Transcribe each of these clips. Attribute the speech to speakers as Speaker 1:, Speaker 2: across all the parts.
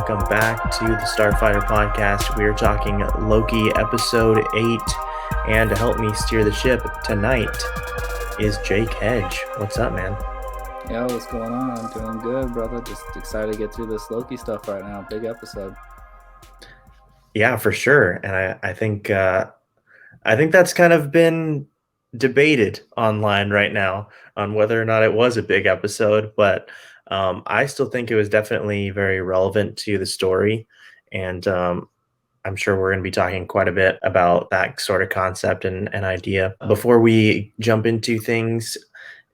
Speaker 1: welcome back to the Starfighter podcast. We are talking Loki episode 8, and to help me steer the ship tonight is Jake Hedge. What's up, man?
Speaker 2: Yo, what's going on? I'm doing good, brother. Just excited to get through this Loki stuff right now. Big episode.
Speaker 1: Yeah, for sure. And I think that's kind of been debated online right now on whether or not it was a big episode, but I still think it was definitely very relevant to the story, and I'm sure we're going to be talking quite a bit about that sort of concept and idea. Before we jump into things,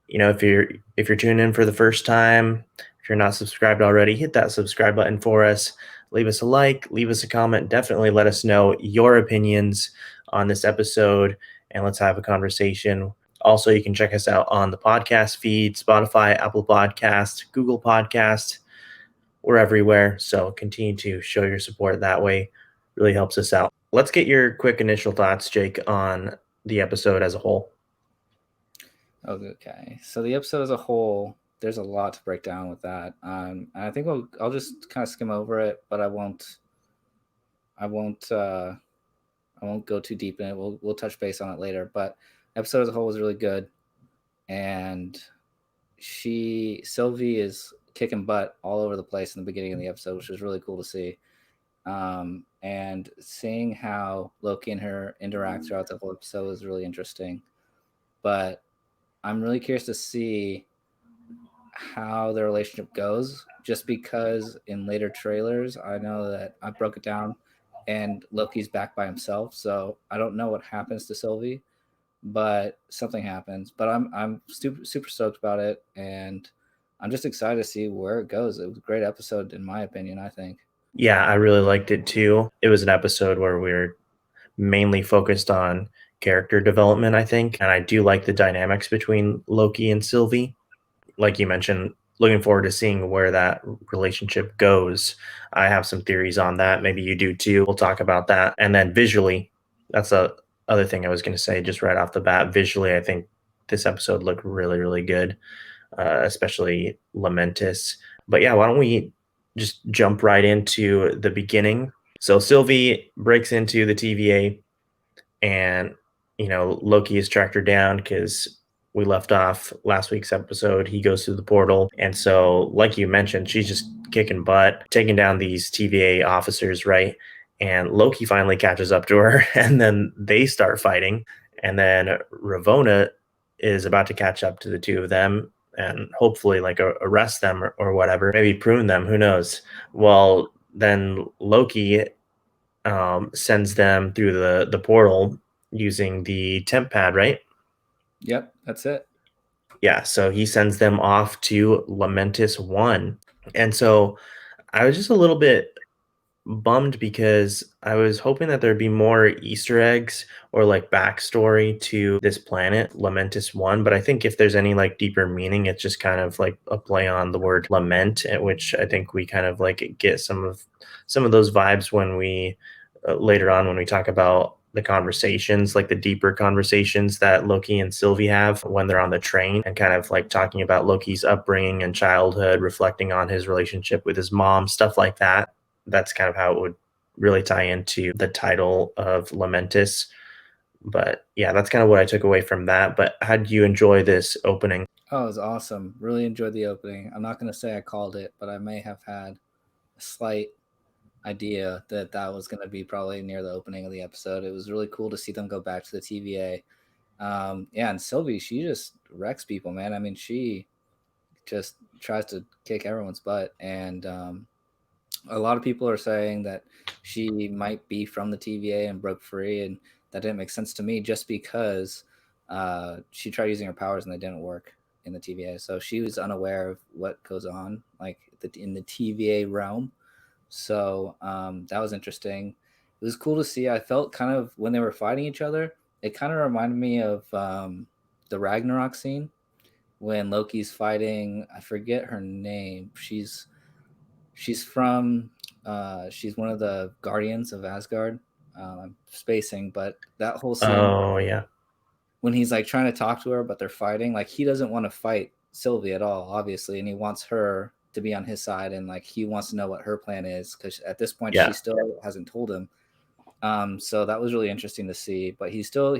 Speaker 1: if you're tuning in for the first time, if you're not subscribed already, hit that subscribe button for us. Leave us a like, leave us a comment. Definitely let us know your opinions on this episode, and let's have a conversation. Also, you can check us out on the podcast feed, Spotify, Apple Podcast, Google Podcast. We're everywhere, so continue to show your support that way. Really helps us out. Let's get your quick initial thoughts, Jake, on the episode as a whole.
Speaker 2: Okay, so the episode as a whole, there's a lot to break down with that. And I think I'll just kind of skim over it, but I won't go too deep in it. We'll touch base on it later. But episode as a whole was really good, and Sylvie is kicking butt all over the place in the beginning of the episode, which was really cool to see. And seeing how Loki and her interact throughout the whole episode was really interesting. But I'm really curious to see how their relationship goes, just because in later trailers, I know that I broke it down and Loki's back by himself. So I don't know what happens to Sylvie, but something happens. But I'm super stoked about it, and I'm just excited to see where it goes. It was a great episode, in my opinion, I think.
Speaker 1: Yeah, I really liked it too. It was an episode where we were mainly focused on character development, I think. And I do like the dynamics between Loki and Sylvie. Like you mentioned, looking forward to seeing where that relationship goes. I have some theories on that. Maybe you do too. We'll talk about that. And then visually, that's a other thing I was going to say just right off the bat. Visually, I think this episode looked really, really good, especially Lamentis. But yeah, why don't we just jump right into the beginning? So Sylvie breaks into the TVA, and Loki is tracked her down because we left off last week's episode. He goes through the portal, and so like you mentioned, she's just kicking butt, taking down these TVA officers, right? And Loki finally catches up to her, and then they start fighting, and then Ravonna is about to catch up to the two of them and hopefully like arrest them or whatever, maybe prune them, who knows. Well, then Loki sends them through the portal using the temp pad, right?
Speaker 2: Yep, that's it.
Speaker 1: Yeah, so he sends them off to Lamentis 1. And so I was just a little bit bummed because I was hoping that there'd be more Easter eggs or like backstory to this planet, Lamentis 1. But I think if there's any like deeper meaning, it's just kind of like a play on the word lament, at which I think we kind of like get some of those vibes when we later on when we talk about the conversations, like the deeper conversations that Loki and Sylvie have when they're on the train, and kind of like talking about Loki's upbringing and childhood, reflecting on his relationship with his mom, stuff like that. That's kind of how it would really tie into the title of Lamentis. But yeah, that's kind of what I took away from that. But how did you enjoy this opening?
Speaker 2: Oh, it was awesome. Really enjoyed the opening. I'm not going to say I called it, but I may have had a slight idea that was going to be probably near the opening of the episode. It was really cool to see them go back to the TVA. Yeah, and Sylvie, she just wrecks people, man. I mean, she just tries to kick everyone's butt. And a lot of people are saying that she might be from the TVA and broke free. And that didn't make sense to me just because she tried using her powers and they didn't work in the TVA. So she was unaware of what goes on like in the TVA realm. So that was interesting. It was cool to see. I felt kind of when they were fighting each other, it kind of reminded me of the Ragnarok scene when Loki's fighting. I forget her name. She's from she's one of the Guardians of Asgard. I'm spacing, but that whole scene.
Speaker 1: Oh yeah.
Speaker 2: When he's like trying to talk to her, but they're fighting. Like he doesn't want to fight Sylvie at all, obviously, and he wants her to be on his side, and like he wants to know what her plan is because at this point she
Speaker 1: Yeah.
Speaker 2: still hasn't told him. So that was really interesting to see. But he still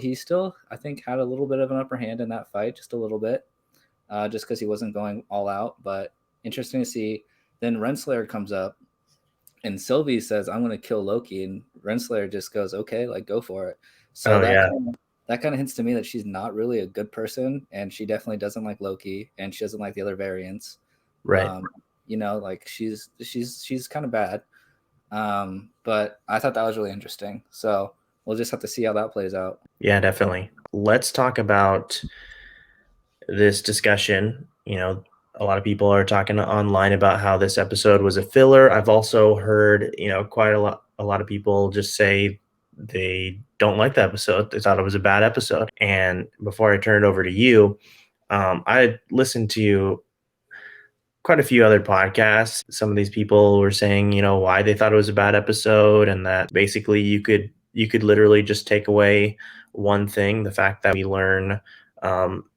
Speaker 2: I think had a little bit of an upper hand in that fight, just a little bit, just because he wasn't going all out. But interesting to see. Then Renslayer comes up, and Sylvie says, "I'm going to kill Loki," and Renslayer just goes, "Okay, like go for it." So
Speaker 1: Oh yeah.
Speaker 2: that kind of hints to me that she's not really a good person, and she definitely doesn't like Loki, and she doesn't like the other variants.
Speaker 1: Right.
Speaker 2: Um, like she's kind of bad. But I thought that was really interesting. So we'll just have to see how that plays out.
Speaker 1: Yeah, definitely. Let's talk about this discussion. A lot of people are talking online about how this episode was a filler. I've also heard, quite a lot of people just say they don't like the episode. They thought it was a bad episode. And before I turn it over to you, I listened to quite a few other podcasts. Some of these people were saying, why they thought it was a bad episode, and that basically you could literally just take away one thing, the fact that we learn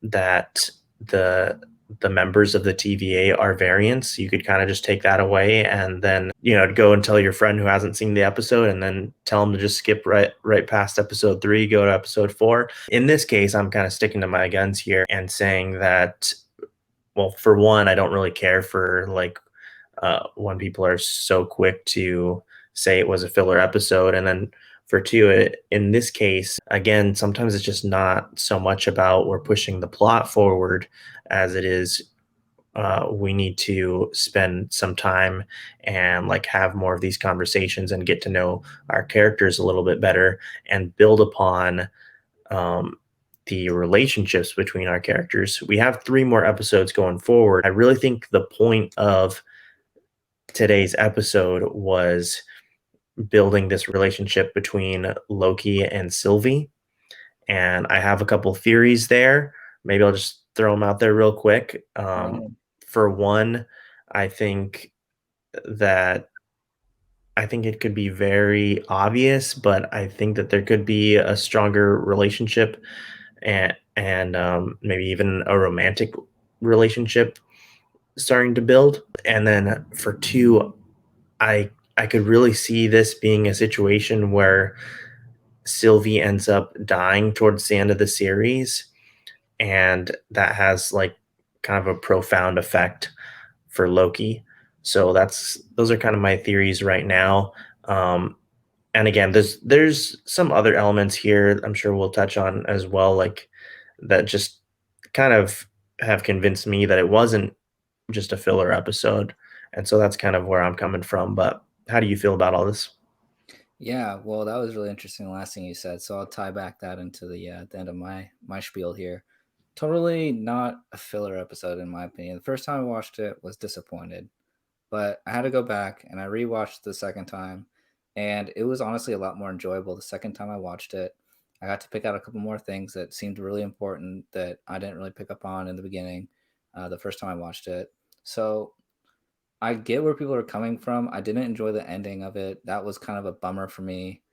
Speaker 1: that the members of the TVA are variants. You could kind of just take that away, and then go and tell your friend who hasn't seen the episode, and then tell them to just skip right past episode 3, go to episode 4. In this case, I'm kind of sticking to my guns here and saying that, well, for one, I don't really care for like when people are so quick to say it was a filler episode. And then for two, in this case, again, sometimes it's just not so much about we're pushing the plot forward as it is we need to spend some time and like have more of these conversations and get to know our characters a little bit better and build upon um, the relationships between our characters. We have 3 more episodes going forward. I really think the point of today's episode was building this relationship between Loki and Sylvie. And I have a couple theories there. Maybe I'll just throw them out there real quick.
Speaker 2: Right.
Speaker 1: For one, I think that I think it could be very obvious, but I think that there could be a stronger relationship and maybe even a romantic relationship starting to build. And then for two, I could really see this being a situation where Sylvie ends up dying towards the end of the series, and that has like kind of a profound effect for Loki. So those are kind of my theories right now. Um, and again, there's some other elements here I'm sure we'll touch on as well, like that just kind of have convinced me that it wasn't just a filler episode. And so that's kind of where I'm coming from. But how do you feel about all this?
Speaker 2: Yeah, well, that was really interesting. The last thing you said, so I'll tie back that into the end of my spiel here. Totally not a filler episode in my opinion. The first time I watched it was disappointed, but I had to go back and I rewatched the second time, and it was honestly a lot more enjoyable the second time I watched it. I got to pick out a couple more things that seemed really important that I didn't really pick up on in the beginning, the first time I watched it. So I get where people are coming from. I didn't enjoy the ending of it. That was kind of a bummer for me.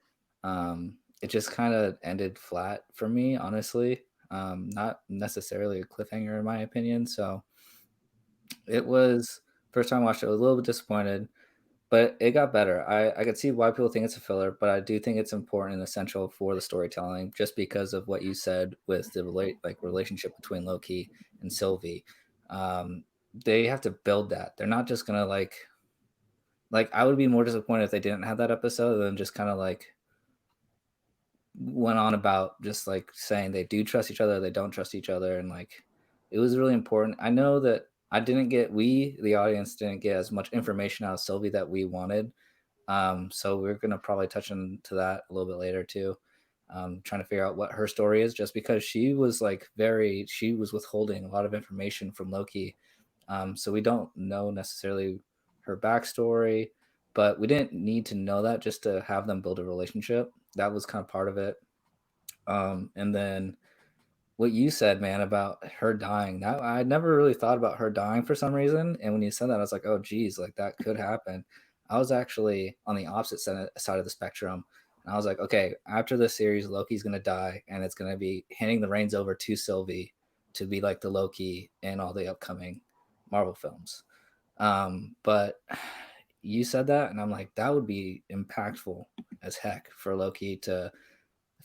Speaker 2: It just kind of ended flat for me, honestly. Not necessarily a cliffhanger in my opinion. So it was first time I watched it, I was a little bit disappointed, but it got better. I could see why people think it's a filler, but I do think it's important and essential for the storytelling, just because of what you said with the relationship between Loki and Sylvie. Um, they have to build that. They're not just gonna like I would be more disappointed if they didn't have that episode than just kind of like went on about just like saying they do trust each other, they don't trust each other, and like it was really important. I know that I didn't get we the audience didn't get as much information out of Sylvie that we wanted. So we're gonna probably touch into that a little bit later too. Trying to figure out what her story is, just because she was withholding a lot of information from Loki. So we don't know necessarily her backstory, but we didn't need to know that just to have them build a relationship. That was kind of part of it. And then what you said, man, about her dying. That I never really thought about her dying for some reason. And when you said that, I was like, oh, geez, like that could happen. I was actually on the opposite side of the spectrum. And I was like, okay, after this series, Loki's going to die, and it's going to be handing the reins over to Sylvie to be like the Loki in all the upcoming Marvel films. But you said that, and I'm like, that would be impactful as heck for Loki to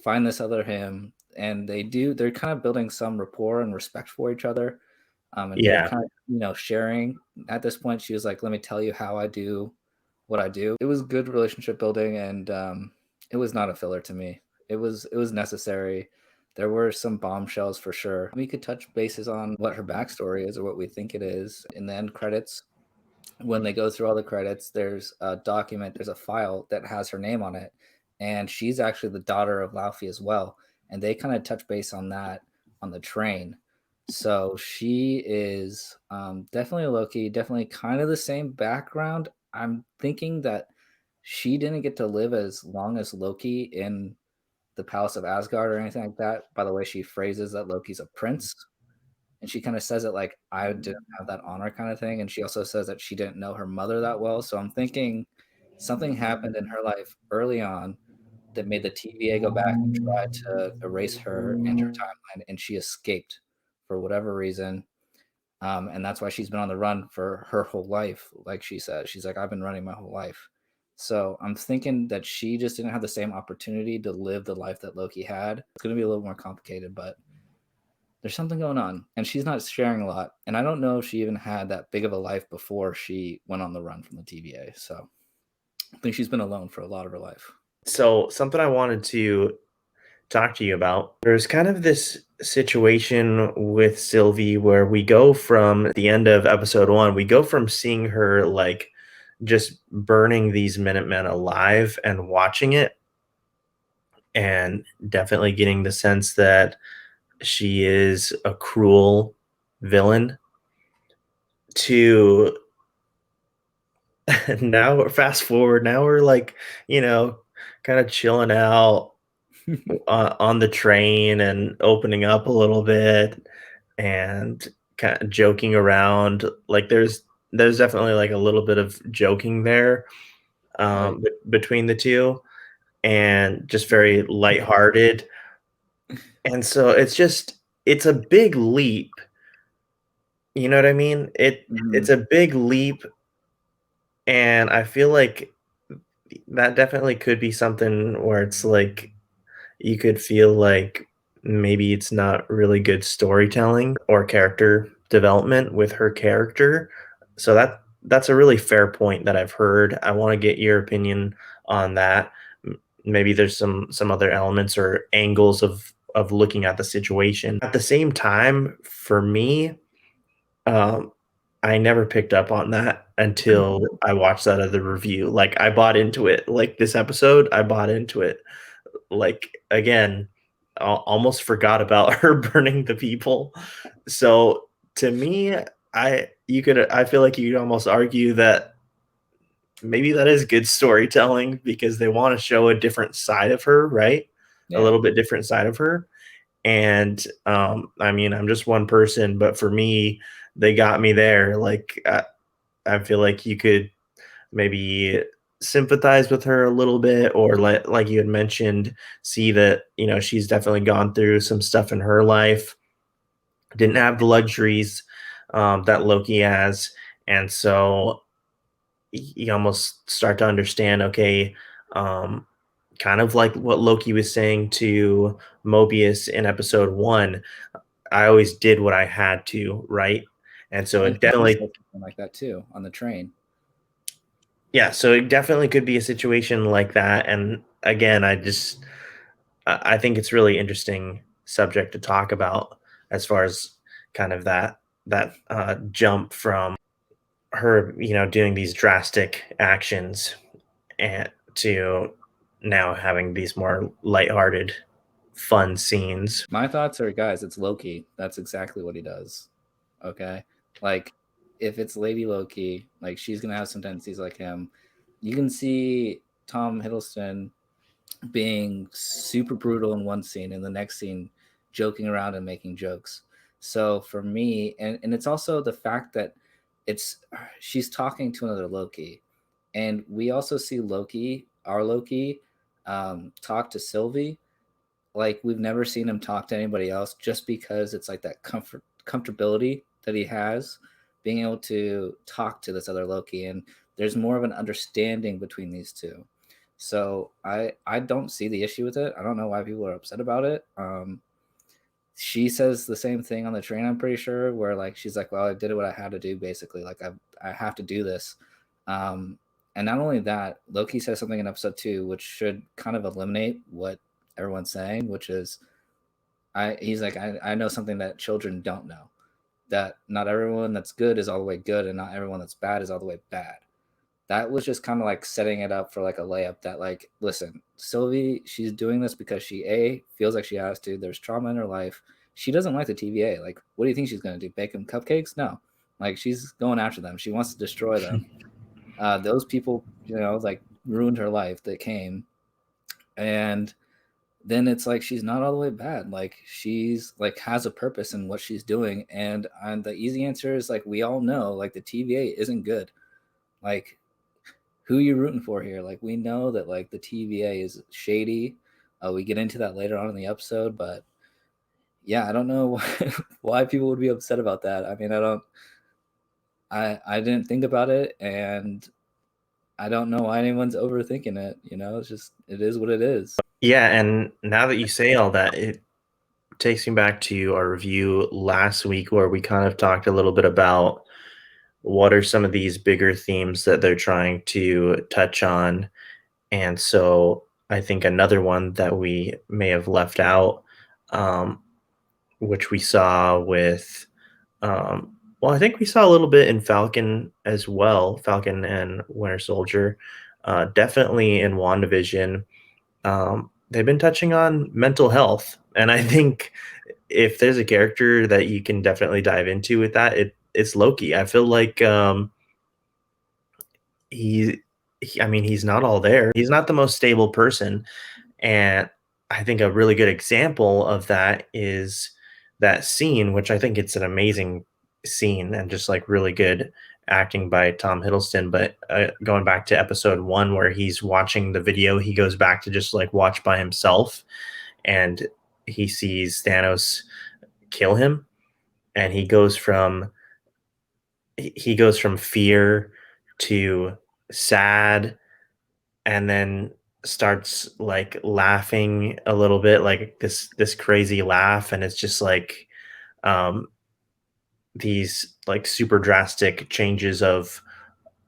Speaker 2: find this other him. And they're kind of building some rapport and respect for each other. And they're
Speaker 1: Yeah.
Speaker 2: kind of, sharing. At this point, she was like, let me tell you how I do what I do. It was good relationship building, and it was not a filler to me. It was necessary. There were some bombshells for sure. We could touch bases on what her backstory is or what we think it is in the end credits. When they go through all the credits, there's a document, there's a file that has her name on it, and she's actually the daughter of Laufey as well. And they kind of touch base on that on the train. So she is definitely Loki, definitely kind of the same background. I'm thinking that she didn't get to live as long as Loki in the Palace of Asgard or anything like that. By the way, she phrases that Loki's a prince, and she kind of says it like, I didn't have that honor kind of thing. And she also says that she didn't know her mother that well. So I'm thinking something happened in her life early on that made the TVA go back and try to erase her and her timeline, and she escaped for whatever reason. And that's why she's been on the run for her whole life. Like she said, she's like, I've been running my whole life. So I'm thinking that she just didn't have the same opportunity to live the life that Loki had. It's going to be a little more complicated, but there's something going on, and she's not sharing a lot. And I don't know if she even had that big of a life before she went on the run from the TVA. So I think she's been alone for a lot of her life.
Speaker 1: So something I wanted to talk to you about. There's kind of this situation with Sylvie where we go from the end of episode 1, we go from seeing her like just burning these Minutemen alive and watching it, and definitely getting the sense that she is a cruel villain, to now fast forward, now we're like, kind of chilling out on the train and opening up a little bit and kind of joking around. Like there's definitely like a little bit of joking there,
Speaker 2: Right.
Speaker 1: between the two, and just very lighthearted. And so it's a big leap. You know what I mean? It's
Speaker 2: Mhm.
Speaker 1: a big leap, and I feel like that definitely could be something where it's like you could feel like maybe it's not really good storytelling or character development with her character. So that's a really fair point that I've heard. I want to get your opinion on that. Maybe there's some other elements or angles of looking at the situation. At the same time, for me, um, I never picked up on that until I watched that other review. Like I bought into it. Like this episode, I bought into it. Like again, almost forgot about her burning the people. So to me, I feel like you could almost argue that maybe that is good storytelling because they want to show a different side of her, right? A
Speaker 2: Yeah.
Speaker 1: little bit different side of her. And I mean, I'm just one person, but for me, they got me there. Like I feel like you could maybe sympathize with her a little bit, or like you had mentioned, see that she's definitely gone through some stuff in her life, didn't have the luxuries that Loki has, and so you almost start to understand, okay, um, kind of like what Loki was saying to Mobius in episode 1. I always did what I had to, right? And so
Speaker 2: And
Speaker 1: it
Speaker 2: she
Speaker 1: definitely,
Speaker 2: said something like that too on the train.
Speaker 1: yeah, so it definitely could be a situation like that. And again, I think it's really interesting subject to talk about as far as kind of that jump from her, doing these drastic actions and to now having these more lighthearted, fun scenes.
Speaker 2: My thoughts are, guys, it's Loki. That's exactly what he does. Okay. Like, if it's Lady Loki, like, she's going to have some tendencies like him. You can see Tom Hiddleston being super brutal in one scene, and the next scene joking around and making jokes. So for me, and it's also the fact that it's she's talking to another Loki, and we also see Loki, our Loki, talk to Sylvie like we've never seen him talk to anybody else, just because it's like that comfortability that he has being able to talk to this other Loki, and there's more of an understanding between these two. So I don't see the issue with it. I don't know why people are upset about it. She says the same thing on the train, I'm pretty sure, where like she's like, well, I did what I had to do, basically, like I have to do this. And not only that, Loki says something in episode 2 which should kind of eliminate what everyone's saying, which is, he's like, I know something that children don't know, that not everyone that's good is all the way good, and not everyone that's bad is all the way bad. That was just kind of like setting it up for like a layup that, like, listen, Sylvie, she's doing this because she feels like she has to. There's trauma in her life. She doesn't like the TVA. Like, what do you think she's gonna do? Bake them cupcakes? No. Like, she's going after them. She wants to destroy them. Those people, like, ruined her life that came. And then it's like she's not all the way bad. Like, she's like has a purpose in what she's doing. And the easy answer is, like, we all know, like, the TVA isn't good. Like, who are you rooting for here? Like, we know that, like, the TVA is shady. We get into that later on in the episode, but yeah, I don't know why people would be upset about that. I mean, I didn't think about it, and I don't know why anyone's overthinking it. It's just, it is what it is.
Speaker 1: Yeah, and now that you say all that, it takes me back to our review last week where we kind of talked a little bit about what are some of these bigger themes that they're trying to touch on. And so I think another one that we may have left out, um, which we saw with, well, I think we saw a little bit in Falcon as well, Falcon and Winter Soldier, definitely in WandaVision. They've been touching on mental health. And I think if there's a character that you can definitely dive into with that, it's Loki. I feel like he, I mean, he's not all there. He's not the most stable person. And I think a really good example of that is that scene, which I think it's an amazing scene and just like really good acting by Tom Hiddleston. But going back to episode 1, where he's watching the video, he goes back to just like watch by himself and he sees Thanos kill him. And he goes from fear to sad and then starts like laughing a little bit, like this crazy laugh, and it's just like um these like super drastic changes of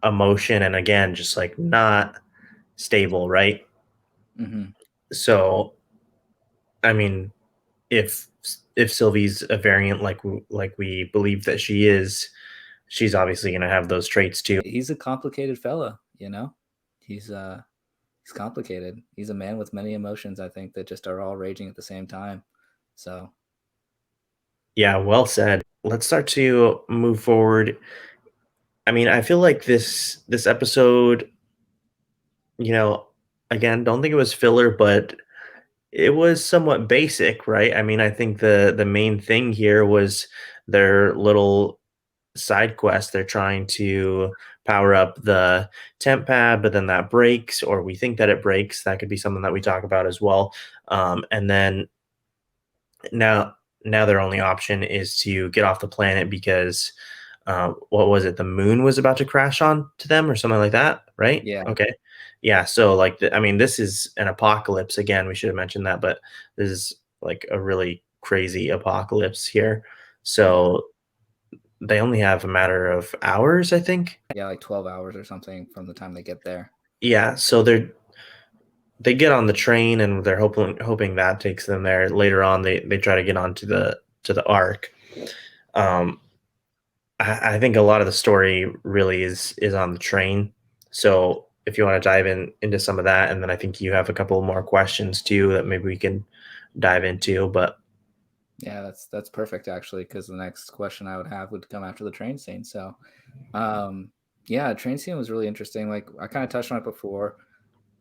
Speaker 1: emotion, and again just like not stable, right?
Speaker 2: Hmm.
Speaker 1: So I mean, if if Sylvie's a variant like we believe that she is, she's obviously going to have those traits too.
Speaker 2: He's a complicated fella. He's he's complicated. He's a man with many emotions, I think, that just are all raging at the same time. So
Speaker 1: Yeah, well said. Let's start to move forward. I mean, I feel like this episode, you know, again, don't think it was filler, but it was somewhat basic, right? I mean, I think the main thing here was their little side quest. They're trying to power up the temp pad, but then that breaks, or we think that it breaks. That could be something that we talk about as well. And then now now their only option is to get off the planet because what was it? The moon was about to crash on to them or something like that, right?
Speaker 2: yeah,
Speaker 1: Okay. Yeah. So like, I mean, this is an apocalypse again. We should have mentioned that, but this is like a really crazy apocalypse here.
Speaker 2: yeah,
Speaker 1: So they only have a matter of hours, I think.
Speaker 2: yeah, like 12 hours or something from the time they get there.
Speaker 1: Yeah. So they get on the train and they're hoping that takes them there. Later on, they try to get onto the arc. Um, I think a lot of the story really is on the train. So if you want to dive into some of that, and then I think you have a couple more questions too that maybe we can dive into. But
Speaker 2: Yeah, that's perfect, actually, because the next question I would have would come after the train scene. So, um, yeah, train scene was really interesting. Like, I kind of touched on it before.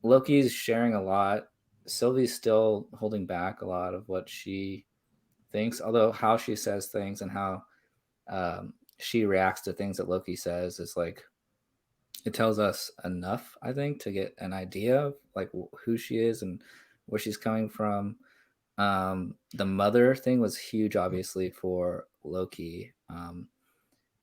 Speaker 2: Loki's sharing a lot. Sylvie's still holding back a lot of what she thinks, although how she says things and how she reacts to things that Loki says is like, it tells us enough, I think, to get an idea of like who she is and where she's coming from. The mother thing was huge, obviously, for Loki.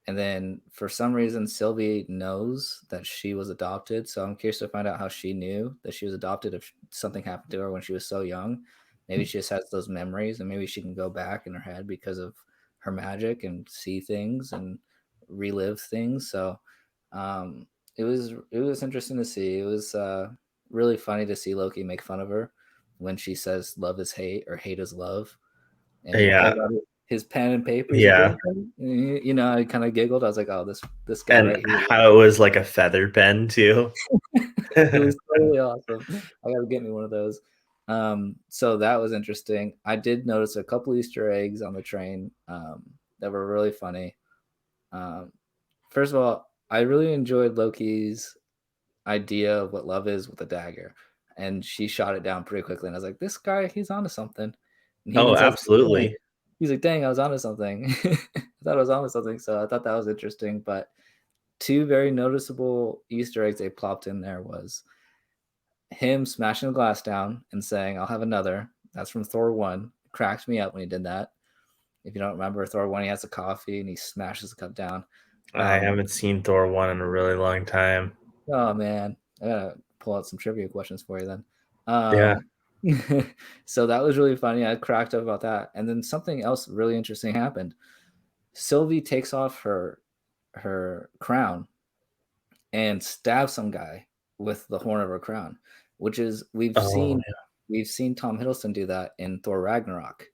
Speaker 2: And then for some reason, Sylvie knows that she was adopted. So I'm curious to find out how she knew that she was adopted if something happened to her when she was so young. Maybe she just has those memories and maybe she can go back in her head because of her magic and see things and relive things. So um, it was interesting to see. It was really funny to see Loki make fun of her when she says love is hate or hate is love, and he
Speaker 1: Yeah,
Speaker 2: pulls out his pen and paper. He's like, "What?"
Speaker 1: yeah.
Speaker 2: I kind of giggled. I was like, "Oh, this guy
Speaker 1: And
Speaker 2: right here."
Speaker 1: how it was like a feather pen too.
Speaker 2: It was totally awesome. I gotta get me one of those. So that was interesting. I did notice a couple Easter eggs on the train that were really funny. Um, First of all, I really enjoyed Loki's idea of what love is with a dagger, and she shot it down pretty quickly. And I was like, "This guy, he's onto something." And he
Speaker 1: Oh,
Speaker 2: even says, "Dang."
Speaker 1: absolutely.
Speaker 2: He's like, "Dang, I was onto something." I thought I was onto something, so I thought that was interesting. But two very noticeable Easter eggs they plopped in there was him smashing the glass down and saying, "I'll have another." That's from Thor 1. It cracked me up when he did that. If you don't remember, Thor 1, he has a coffee and he smashes the cup down.
Speaker 1: I
Speaker 2: Um,
Speaker 1: haven't seen Thor 1 in a really long time.
Speaker 2: oh man, I gotta pull out some trivia questions for you then.
Speaker 1: Yeah.
Speaker 2: Um, so that was really funny. I cracked up about that. And then something else really interesting happened. Sylvie takes off her crown and stab some guy with the horn of her crown, which is
Speaker 1: Oh,
Speaker 2: we've seen Tom Hiddleston do that in Thor Ragnarok.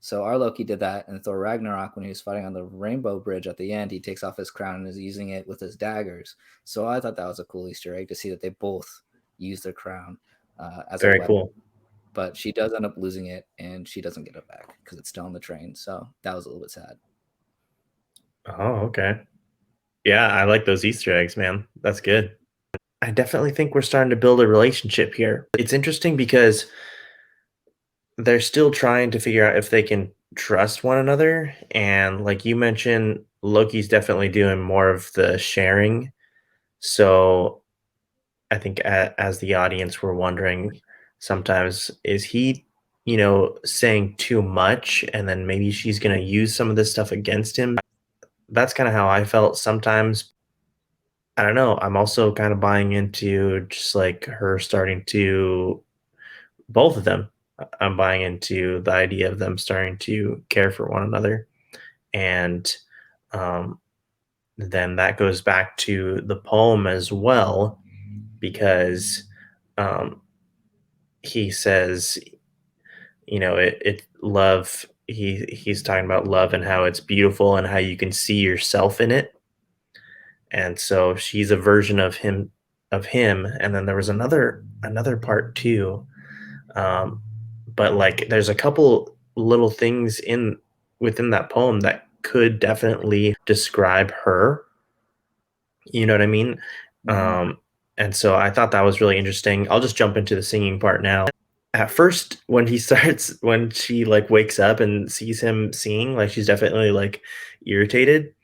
Speaker 2: So our Loki did that in Thor Ragnarok when he was fighting on the Rainbow Bridge at the end. He takes off his crown and is using it with his daggers. So I thought that was a cool Easter egg to see that they both use their crown as a
Speaker 1: very
Speaker 2: weapon.
Speaker 1: cool.
Speaker 2: But she does end up losing it, and she doesn't get it back because it's still on the train. So that was a little bit sad.
Speaker 1: Oh, okay. Yeah, I like those Easter eggs, man. That's good. I definitely think we're starting to build a relationship here. It's interesting because they're still trying to figure out if they can trust one another. And like you mentioned, Loki's definitely doing more of the sharing. So I think as the audience, we're wondering sometimes, is he, saying too much? And then maybe she's going to use some of this stuff against him. That's kind of how I felt sometimes. I don't know. I'm also kind of buying into just like her starting to both of them. I'm buying into the idea of them starting to care for one another. And um, then that goes back to the poem as well, because um, he says, it love. He's talking about love and how it's beautiful and how you can see yourself in it. And so she's a version of him. And then there was another part too. Um, but like there's a couple little things in within that poem that could definitely describe her, you know what I mean?
Speaker 2: Mm-hmm.
Speaker 1: Um, and so I thought that was really interesting. I'll just jump into the singing part now. At first, when she like wakes up and sees him singing, like she's definitely like irritated.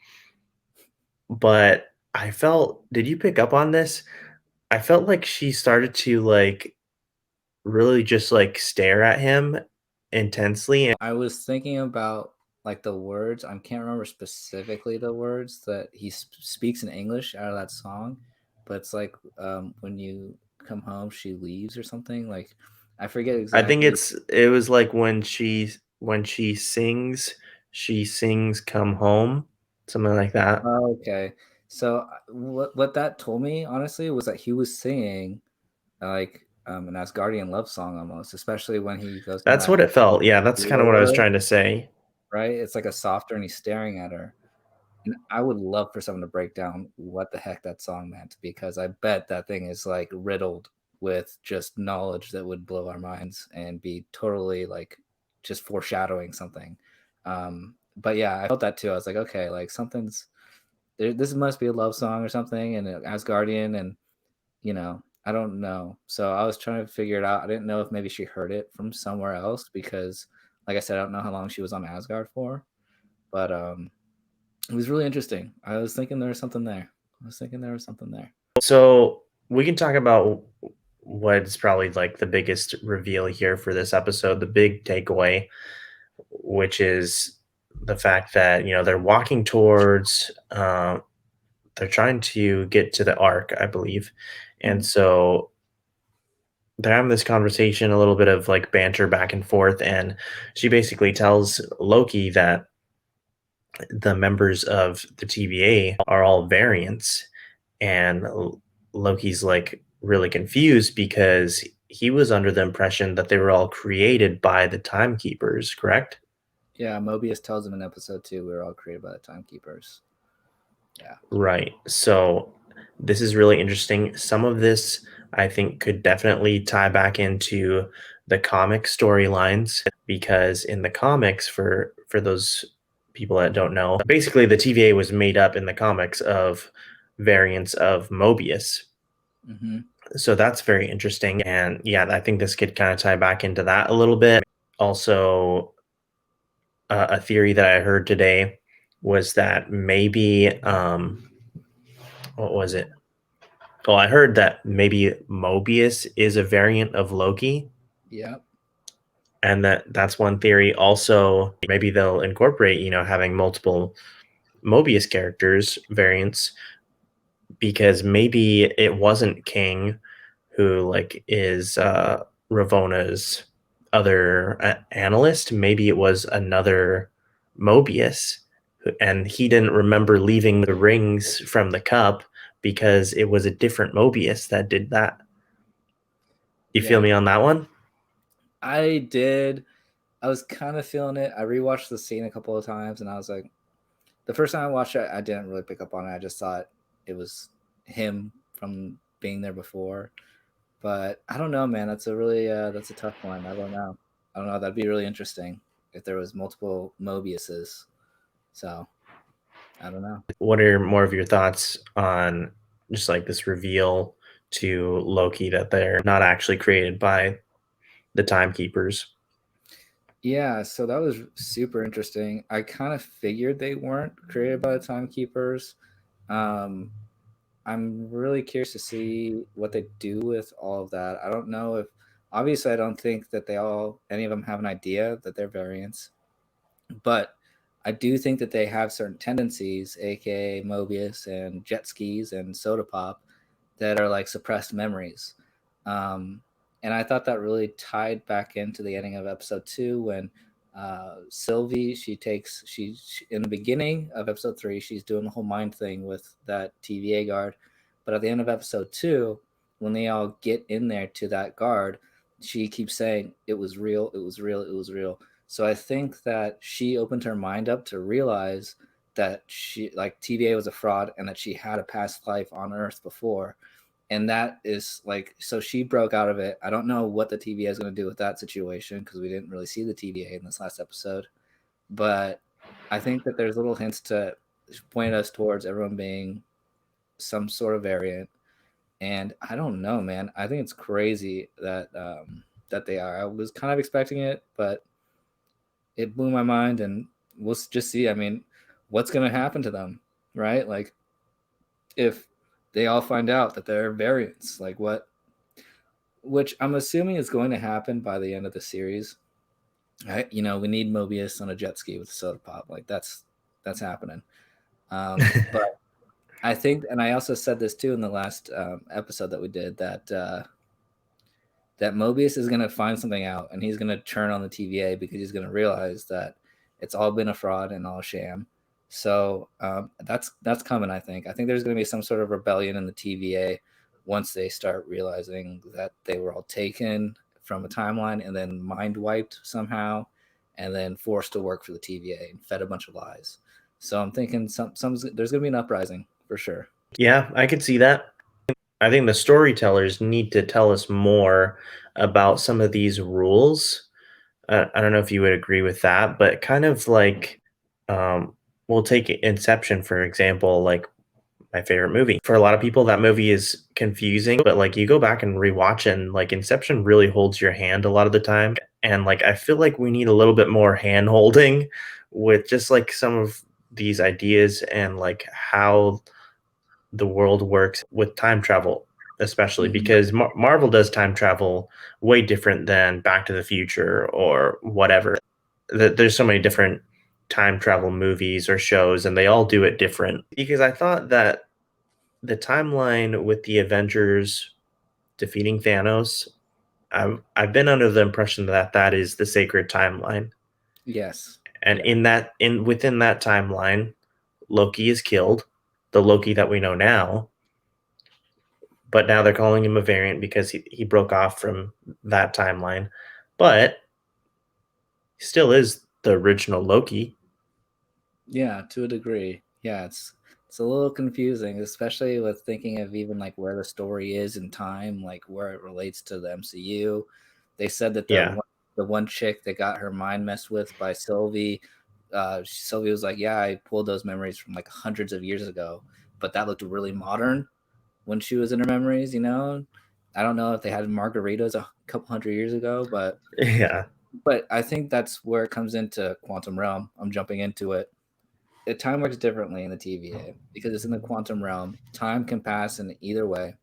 Speaker 1: But did you pick up on this? I felt like she started to like really just like stare at him intensely.
Speaker 2: I was thinking about like the words. I can't remember specifically the words that he speaks in English out of that song, but it's like when you come home, she leaves or something. Like I forget
Speaker 1: I think
Speaker 2: exactly.
Speaker 1: it was like when she sings "Come Home," something like that.
Speaker 2: Oh, okay, so what that told me honestly was that he was singing like an Asgardian love song almost, especially when he goes kind
Speaker 1: That's
Speaker 2: of
Speaker 1: what it felt. Yeah, that's kinda what I was
Speaker 2: lower,
Speaker 1: trying to say.
Speaker 2: right? It's like a softer, and he's staring at her. And I would love for someone to break down what the heck that song meant because I bet that thing is like riddled with just knowledge that would blow our minds and be totally like just foreshadowing something. But yeah, I felt that too. I was like, okay, like something's there. This must be a love song or something, and Asgardian, and I don't know. So I was trying to figure it out. I didn't know if maybe she heard it from somewhere else because, like I said, I don't know how long she was on Asgard for, but it was really interesting. I was thinking there was something there. I was thinking there was something there.
Speaker 1: So, we can talk about what's probably, like, the biggest reveal here for this episode, the big takeaway, which is the fact that they're walking towards they're trying to get to the ark, I believe. And
Speaker 2: Mhm.
Speaker 1: so they're having this conversation, a little bit of like banter back and forth, and she basically tells Loki that the members of the TVA are all variants, and Loki's like really confused because he was under the impression that they were all created by the timekeepers, correct?
Speaker 2: Yeah, Mobius tells him in episode 2 we were all created by the timekeepers. Yeah.
Speaker 1: Right. So this is really interesting. Some of this I think could definitely tie back into the comic storylines, because in the comics, for those people that don't know, basically the TVA was made up in the comics of variants of Mobius.
Speaker 2: Hmm.
Speaker 1: So that's very interesting. And yeah, I think this could kind of tie back into that a little bit. Also, a theory that I heard today was that maybe what was it? Oh, I heard that maybe Mobius is a variant of Loki,
Speaker 2: Yep.
Speaker 1: and that's one theory. Also, maybe they'll incorporate, having multiple Mobius characters variants, because maybe it wasn't King who like is Ravona's other analyst. Maybe it was another Mobius, and he didn't remember leaving the rings from the cup because it was a different Mobius that did that. You feel
Speaker 2: Yeah.
Speaker 1: me on that one?
Speaker 2: I did. I was kind of feeling it. I rewatched the scene a couple of times and I was like, the first time I watched it, I didn't really pick up on it. I just thought it was him from being there before. But I don't know, man. That's a really that's a tough one. I don't know. I don't know. That'd be really interesting if there was multiple Mobiuses. So I don't know.
Speaker 1: What are more of your thoughts on just like this reveal to Loki that they're not actually created by the timekeepers?
Speaker 2: Yeah, so that was super interesting. I kind of figured they weren't created by the timekeepers. Um, I'm really curious to see what they do with all of that. I don't know if, obviously, I don't think that any of them have an idea that they're variants, but I do think that they have certain tendencies, aka Mobius and jet skis and soda pop, that are like suppressed memories. Um, and I thought that really tied back into the ending of episode 2 when Sylvie, she in the beginning of episode 3, she's doing the whole mind thing with that TVA guard. But at the end of episode 2, when they all get in there to that guard, she keeps saying, it was real, it was real, it was real. So I think that she opened her mind up to realize that she like TVA was a fraud and that she had a past life on Earth before. And that is like, so she broke out of it. I don't know what the TVA is going to do with that situation because we didn't really see the TVA in this last episode. But I think that there's little hints to point us towards everyone being some sort of variant. And I don't know, man. I think it's crazy that that they are. I was kind of expecting it, but it blew my mind, and we'll just see. I mean, what's going to happen to them, right? Like, if they all find out that they're variants, like what? Which I'm assuming is going to happen by the end of the series. We need Mobius on a jet ski with a soda pop. Like that's happening. But I think, and I also said this too in the last episode that we did, that Mobius is going to find something out and he's going to turn on the TVA because he's going to realize that it's all been a fraud and all sham. So that's coming. I think there's going to be some sort of rebellion in the TVA once they start realizing that they were all taken from a timeline and then mind wiped somehow, and then forced to work for the TVA and fed a bunch of lies. So I'm thinking some there's going to be an uprising for sure.
Speaker 1: Yeah, I could see that. I think the storytellers need to tell us more about some of these rules. I don't know if you would agree with that, but kind of like, um, we'll take Inception for example, like my favorite movie. For a lot of people, that movie is confusing, but like you go back and rewatch, and like Inception really holds your hand a lot of the time. And like I feel like we need a little bit more hand holding with just like some of these ideas, and like how the world works with time travel, especially
Speaker 2: Mm-hmm.
Speaker 1: because Marvel does time travel way different than Back to the Future or whatever. There's so many different time travel movies or shows, and they all do it different. Because I thought that the timeline with the Avengers defeating Thanos, I've been under the impression that that is the sacred timeline,
Speaker 2: Yes.
Speaker 1: and
Speaker 2: Yeah.
Speaker 1: in within that timeline, Loki is killed, the Loki that we know now, but now they're calling him a variant because he broke off from that timeline. But he still is the original Loki.
Speaker 2: Yeah, to a degree. Yeah, it's a little confusing, especially with thinking of even like where the story is in time, like where it relates to the MCU. They said that
Speaker 1: Yeah.
Speaker 2: the one chick that got her mind messed with by Sylvie, Sylvie was like, "Yeah, I pulled those memories from like hundreds of years ago, but that looked really modern when she was in her memories." I don't know if they had margaritas a couple hundred years ago,
Speaker 1: Yeah.
Speaker 2: but I think that's where it comes into quantum realm. I'm jumping into it. Time works differently in the TVA because it's in the quantum realm. Time can pass in either way.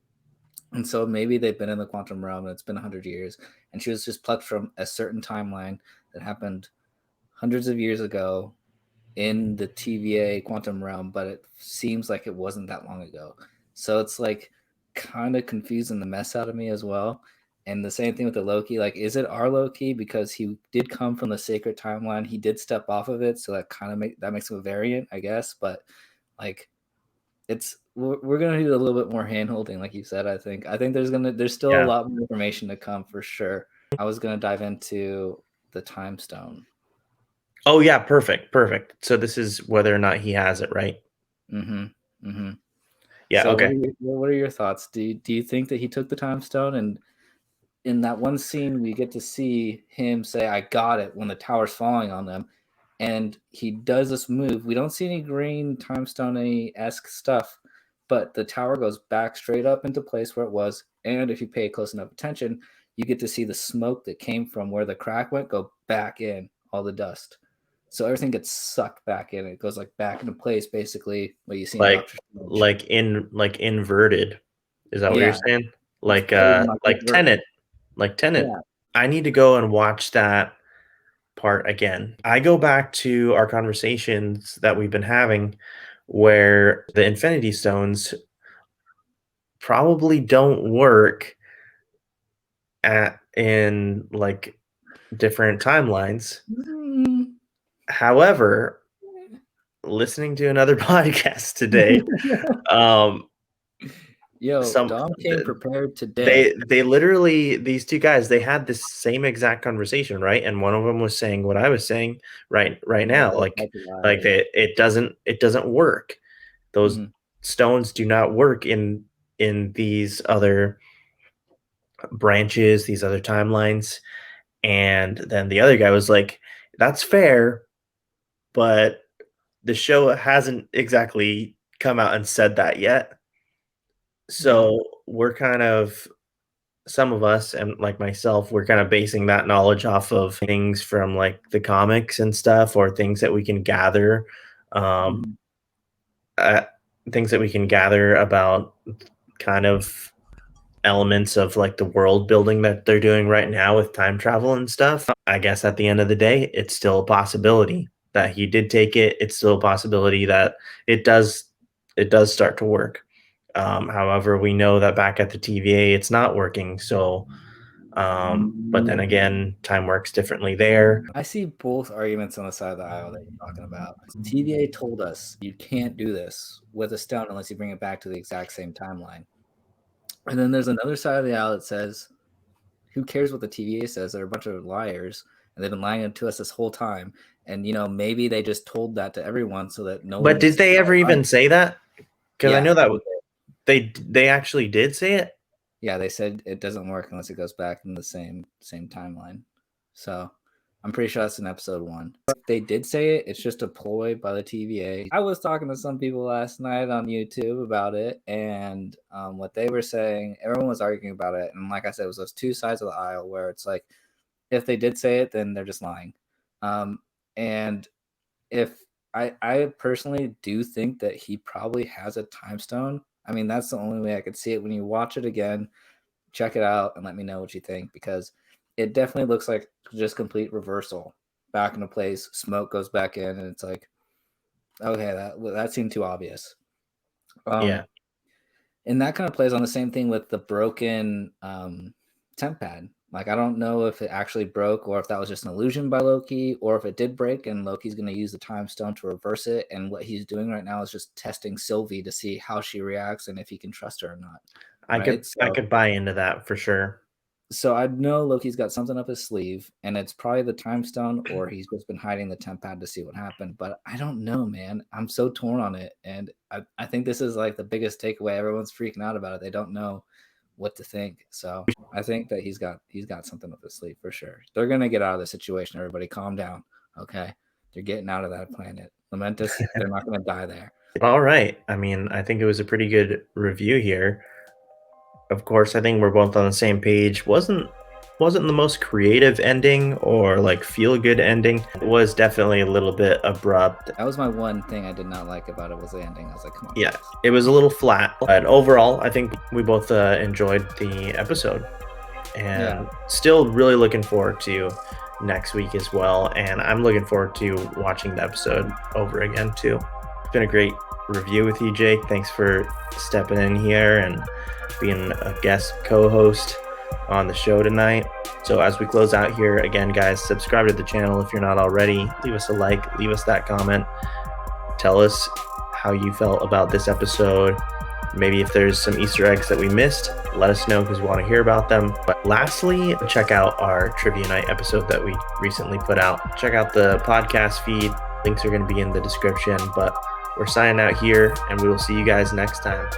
Speaker 2: And so maybe they've been in the quantum realm and it's been 100 years. And she was just plucked from a certain timeline that happened hundreds of years ago in the TVA quantum realm, but it seems like it wasn't that long ago. So it's like kind of confusing the mess out of me as well. And the same thing with the Loki. Like, is it our Loki because he did come from the sacred timeline? He did step off of it, so that kind of makes him a variant, I guess. But like, we're gonna need a little bit more hand holding, like you said. I think there's still a
Speaker 1: Yeah.
Speaker 2: lot more information to come for sure. I was gonna dive into the time stone.
Speaker 1: Oh yeah, perfect, perfect. So this is whether or not he has it, right?
Speaker 2: Mm-hmm. Mm-hmm.
Speaker 1: Yeah,
Speaker 2: So
Speaker 1: okay.
Speaker 2: what are your thoughts? Do you think that he took the time stone? And in that one scene, we get to see him say, "I got it," when the tower's falling on them, and he does this move. We don't see any green time stone esque stuff, but the tower goes back straight up into place where it was. And if you pay close enough attention, you get to see the smoke that came from where the crack went go back in, all the dust. So everything gets sucked back in. It goes like back into place, basically what you see in
Speaker 1: Like
Speaker 2: Doctor Strange.
Speaker 1: like inverted. Is that what you're
Speaker 2: Yeah,
Speaker 1: saying?
Speaker 2: it's pretty much
Speaker 1: Like
Speaker 2: inverted.
Speaker 1: Tenet. Like Tenet.
Speaker 2: Yeah.
Speaker 1: I need to go and watch that part again. I go back to our conversations that we've been having where the Infinity Stones probably don't work at in like different timelines.
Speaker 2: Mm.
Speaker 1: However, listening to another podcast today, um,
Speaker 2: Yo,
Speaker 1: some
Speaker 2: Dom came
Speaker 1: th-
Speaker 2: prepared today.
Speaker 1: they literally these two guys they had this same exact conversation, right? And one of them was saying what I was saying right
Speaker 2: Yeah,
Speaker 1: now,
Speaker 2: those type of
Speaker 1: like
Speaker 2: yeah.
Speaker 1: it doesn't work. Those
Speaker 2: Mhm.
Speaker 1: stones do not work in these other branches, these other timelines. And then the other guy was like, "That's fair, but the show hasn't exactly come out and said that yet."
Speaker 2: Yeah.
Speaker 1: So we're kind of some of us and like myself, we're kind of basing that knowledge off of things from like the comics and stuff, or things that we can gather, um,
Speaker 2: Mhm.
Speaker 1: uh, things that we can gather about kind of elements of like the world building that they're doing right now with time travel and stuff. I guess at the end of the day, it's still a possibility that he did take it. It's still a possibility that it does it does start to work. However, we know that back at the TVA, it's not working. So, but then again, time works differently there.
Speaker 2: I see both arguments on the side of the aisle that you're talking about. TVA told us you can't do this with a stone unless you bring it back to the exact same timeline. And then there's another side of the aisle that says, who cares what the TVA says? They're a bunch of liars and they've been lying to us this whole time. And maybe they just told that to everyone so that no one
Speaker 1: But
Speaker 2: would
Speaker 1: did
Speaker 2: see
Speaker 1: they
Speaker 2: how
Speaker 1: ever even
Speaker 2: lying.
Speaker 1: say that? Because I know
Speaker 2: Yeah,
Speaker 1: that they actually did say it.
Speaker 2: yeah, they said it doesn't work unless it goes back in the same timeline. So I'm pretty sure that's in episode 1. If they did say it, it's just a ploy by the TVA. I was talking to some people last night on YouTube about it, and what they were saying, everyone was arguing about it. And like I said, it was those two sides of the aisle where it's like, if they did say it, then they're just lying. And if I personally do think that he probably has a time stone. I mean, that's the only way I could see it. When you watch it again, check it out and let me know what you think, because it definitely looks like just complete reversal back into place. Smoke goes back in, and it's like, okay, that seemed too obvious.
Speaker 1: Yeah.
Speaker 2: And that kind of plays on the same thing with the broken temp pad. Like, I don't know if it actually broke or if that was just an illusion by Loki, or if it did break and Loki's going to use the time stone to reverse it. And what he's doing right now is just testing Sylvie to see how she reacts and if he can trust her or not.
Speaker 1: I
Speaker 2: Right.
Speaker 1: could buy into that for sure.
Speaker 2: So I know Loki's got something up his sleeve, and it's probably the time stone, or he's just been hiding the temp pad to see what happened. But I don't know, man. I'm so torn on it. And I think this is like the biggest takeaway. Everyone's freaking out about it. They don't know what to think. So I think that he's got something up his sleeve for sure. They're gonna get out of the situation. Everybody calm down. Okay. They're getting out of that planet. Lamentus, they're not gonna die there.
Speaker 1: All right. I mean, I think it was a pretty good review here. Of course, I think we're both on the same page. Wasn't the most creative ending or like feel good ending. It was definitely a little bit abrupt.
Speaker 2: That was my one thing I did not like about it, was the ending. I was like, come on.
Speaker 1: Yeah,
Speaker 2: guys.
Speaker 1: it was a little flat, but overall, I think we both enjoyed the episode, and still really looking forward to next week as well. And I'm looking forward to watching the episode over again too. It's been a great review with you, Jake. Thanks for stepping in here and being a guest co-host on the show tonight. So as we close out here, again, guys, subscribe to the channel if you're not already. Leave us a like, leave us that comment. Tell us how you felt about this episode. Maybe if there's some Easter eggs that we missed, let us know because we want to hear about them. But lastly, check out our Trivia Night episode that we recently put out. Check out the podcast feed. Links are going to be in the description. But we're signing out here, and we will see you guys next time.